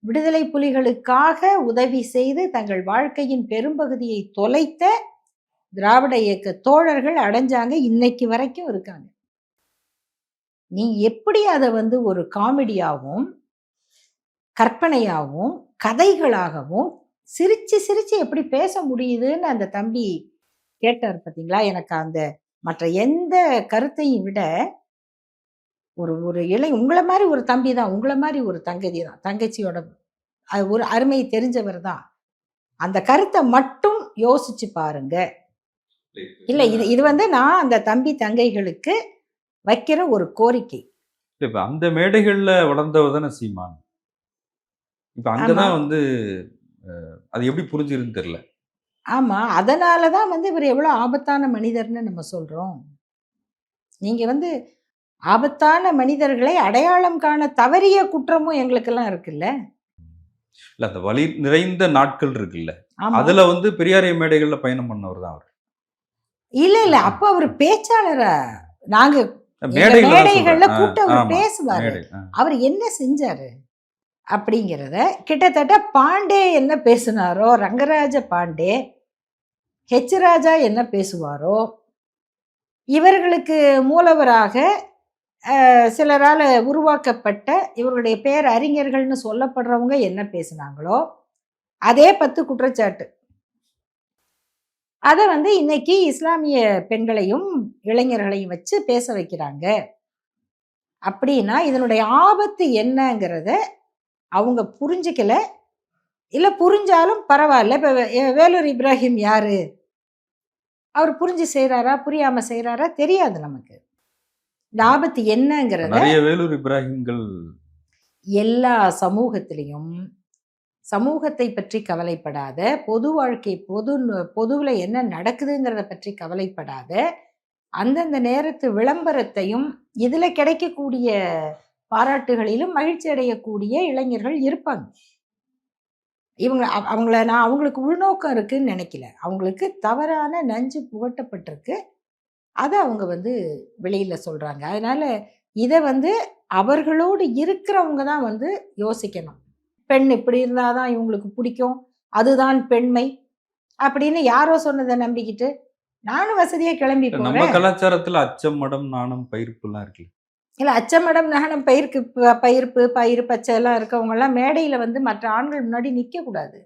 விடுதலை புலிகளுக்காக உதவி செய்து தங்கள் வாழ்க்கையின் பெரும்பகுதியை தொலைத்த திராவிட இயக்க தோழர்கள் அடைஞ்சாங்க, இன்னைக்கு வரைக்கும் இருக்காங்க. நீ எப்படி அதை வந்து ஒரு காமெடியாகவும் கற்பனையாகவும் கதைகளாகவும் சிரிச்சு சிரிச்சு எப்படி பேச முடியுதுன்னு அந்த தம்பி கேட்டார் பார்த்தீங்களா? எனக்கு அந்த மற்ற எந்த கருத்தையும் விட ஒரு ஒரு உங்கள மாரி ஒரு தம்பி தான், உங்கள மாரி ஒரு தங்கச்சி தான், தங்கச்சியோட ஒரு அருமை தெரிஞ்சவர் தான். அந்த கருத்தை மட்டும் யோசிச்சு பாருங்க. இல்ல இது இது வந்து நான் அந்த தம்பி தங்கைகளுக்கு வைக்கிற ஒரு கோரிக்கை. இப்ப அந்த மேடைகள்ல வளர்ந்தவர் தானே சீமான். இப்ப அங்கதான் வந்து அது எப்படி புரிஞ்சிருன்னு தெரியல. ஆமா, அதனால தான் வந்து இவர் எவ்வளவு ஆபத்தான மனிதர்னு நம்ம சொல்றோம். நீங்க வந்து ஆபத்தான மனிதர்களை அடையாளம் காண தவறிய குற்றமும் எங்களுக்கெல்லாம் இருக்குல்ல. இல்ல அந்த வலி நிறைந்த நாட்கள் இருக்குல்ல, அதுல வந்து பெரியாரிய மேடைகள்ல பயணம் பண்ணவர் தான் அவர். இல்ல இல்ல, அப்ப அவர் பேச்சாளரா நாங்க மேடைகள்ல கூட்ட அவர் பேசுவாரு. அவர் என்ன செஞ்சாரு அப்படிங்கிறத கிட்டத்தட்ட பாண்டே என்ன பேசினாரோ, ரங்கராஜ பாண்டே, ஹெச் ராஜா என்ன பேசுவாரோ, இவர்களுக்கு மூலவராக சிலரால் உருவாக்கப்பட்ட இவருடைய பேர் அறிஞர்கள்னு சொல்லப்படுறவங்க என்ன பேசுனாங்களோ அதே 10 குற்றச்சாட்டு. அதை வந்து இன்னைக்கு இஸ்லாமிய பெண்களையும் இளைஞர்களையும் வச்சு பேச வைக்கிறாங்க. அப்படின்னா இதனுடைய ஆபத்து என்னங்கிறத அவங்க புரிஞ்சுக்கல. இல்லை புரிஞ்சாலும் பரவாயில்ல. இப்போ வேலூர் இப்ராஹிம் யாரு, அவர் புரிஞ்சு செய்கிறாரா புரியாமல் செய்கிறாரா தெரியாது நமக்கு. இந்த ஆபத்து என்னங்கிறத நிறைய வேலூர் இப்ராஹிம்கள் எல்லா சமூகத்திலையும் சமூகத்தை பற்றி கவலைப்படாத, பொது வாழ்க்கை பொதுவில் என்ன நடக்குதுங்கிறத பற்றி கவலைப்படாத, அந்தந்த நேரத்து விளம்பரத்தையும் இதில் கிடைக்கக்கூடிய பாராட்டுகளிலும் மகிழ்ச்சி அடையக்கூடிய இளைஞர்கள் இருப்பாங்க. நான் அவங்களுக்கு உள்நோக்கம் இருக்குன்னு நினைக்கல. அவங்களுக்கு தவறான நஞ்சு புகட்டப்பட்டிருக்கு. அதை அவங்க வந்து வெளியில சொல்றாங்க. அதனால இதை வந்து அவர்களோடு இருக்கிறவங்க தான் வந்து யோசிக்கணும். பெண் இப்படி இருந்தாதான் இவங்களுக்கு பிடிக்கும், அதுதான் பெண்மை அப்படின்னு யாரோ சொன்னதை நம்பிக்கிட்டு நானும் வசதியா கிளம்பி போறேன். நம்ம கலாச்சாரத்துல அச்சம், மடம், நாணம், பயிர்ப்புலாம் இருக்கு. இல்ல அச்சமடம் நாணம் பயிர்ப்பு பயிர் பச்சை எல்லாம் இருக்கவங்க எல்லாம் மேடையில வந்து மற்ற ஆண்கள் முன்னாடி நிக்க கூடாது.